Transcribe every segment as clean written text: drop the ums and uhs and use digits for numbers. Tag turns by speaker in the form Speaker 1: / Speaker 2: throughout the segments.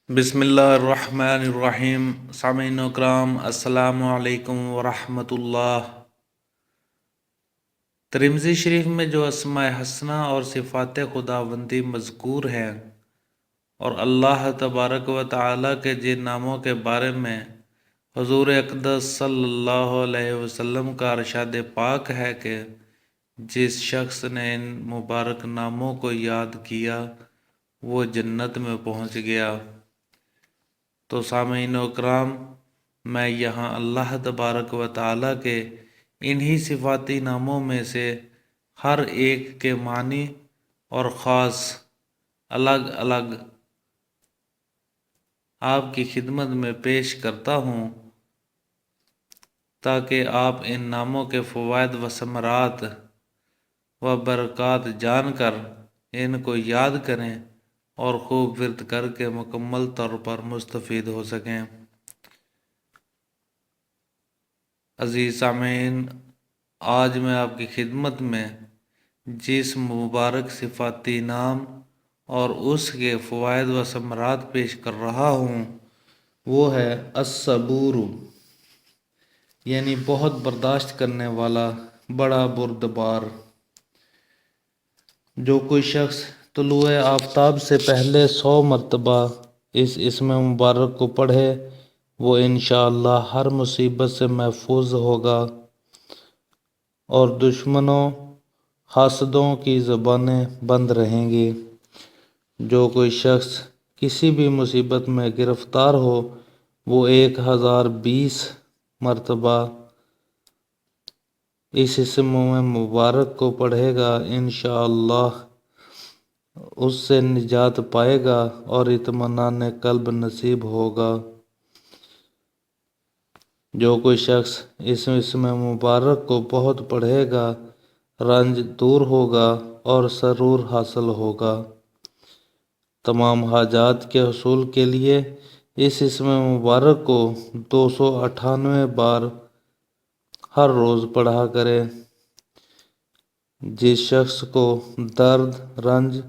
Speaker 1: بسم اللہ الرحمن الرحیم۔ سامعین اکرام، السلام علیکم ورحمۃ اللہ۔ ترمذی شریف میں جو اسماء حسنہ اور صفات خداوندی مذکور ہیں اور اللہ تبارک و تعالیٰ کے جن ناموں کے بارے میں حضور اقدس صلی اللہ علیہ وسلم کا ارشاد پاک ہے کہ جس شخص نے ان مبارک ناموں کو یاد کیا وہ جنت میں پہنچ گیا، تو سامعین اکرام، میں یہاں اللہ تبارک و تعالیٰ کے انہی صفاتی ناموں میں سے ہر ایک کے معنی اور خاص الگ الگ آپ کی خدمت میں پیش کرتا ہوں، تاکہ آپ ان ناموں کے فوائد و ثمرات و برکات جان کر ان کو یاد کریں اور خوب ورد کر کے مکمل طور پر مستفید ہو سکیں۔ عزیز سامعین، آج میں آپ کی خدمت میں جس مبارک صفاتی نام اور اس کے فوائد و ثمرات پیش کر رہا ہوں وہ ہے الصبور، یعنی بہت برداشت کرنے والا، بڑا بردبار۔ جو کوئی شخص طلوع آفتاب سے پہلے 100 مرتبہ اس اسم مبارک کو پڑھے وہ انشاءاللہ ہر مصیبت سے محفوظ ہوگا اور دشمنوں حاسدوں کی زبانیں بند رہیں گی۔ جو کوئی شخص کسی بھی مصیبت میں گرفتار ہو وہ 1020 مرتبہ اس اسم مبارک کو پڑھے گا، انشاءاللہ اس سے نجات پائے گا اور اطمینان قلب نصیب ہوگا۔ جو کوئی شخص اس اسم مبارک کو بہت پڑھے گا رنج دور ہوگا اور سرور حاصل ہوگا۔ تمام حاجات کے حصول کے لیے اس اسم مبارک کو 298 بار ہر روز پڑھا کرے۔ جس شخص کو درد، رنج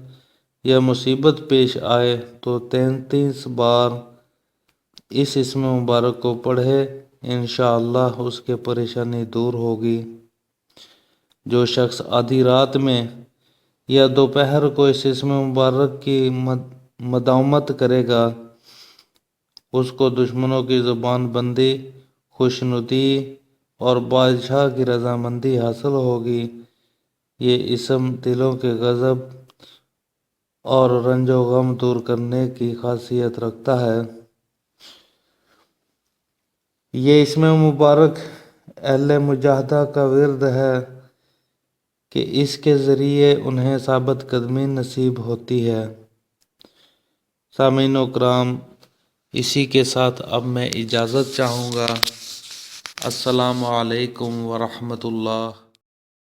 Speaker 1: یا مصیبت پیش آئے تو 33 بار اس اسم مبارک کو پڑھے، انشاءاللہ اس کی پریشانی دور ہوگی۔ جو شخص آدھی رات میں یا دوپہر کو اس اسم مبارک کی مداومت کرے گا اس کو دشمنوں کی زبان بندی، خوشنودی اور بادشاہ کی رضامندی حاصل ہوگی۔ یہ اسم دلوں کے غضب اور رنج و غم دور کرنے کی خاصیت رکھتا ہے۔ یہ اسم مبارک اہل مجاہدہ کا ورد ہے کہ اس کے ذریعے انہیں ثابت قدمی نصیب ہوتی ہے۔ سامعین اکرام، اسی کے ساتھ اب میں اجازت چاہوں گا۔ السلام علیکم ورحمۃ اللہ۔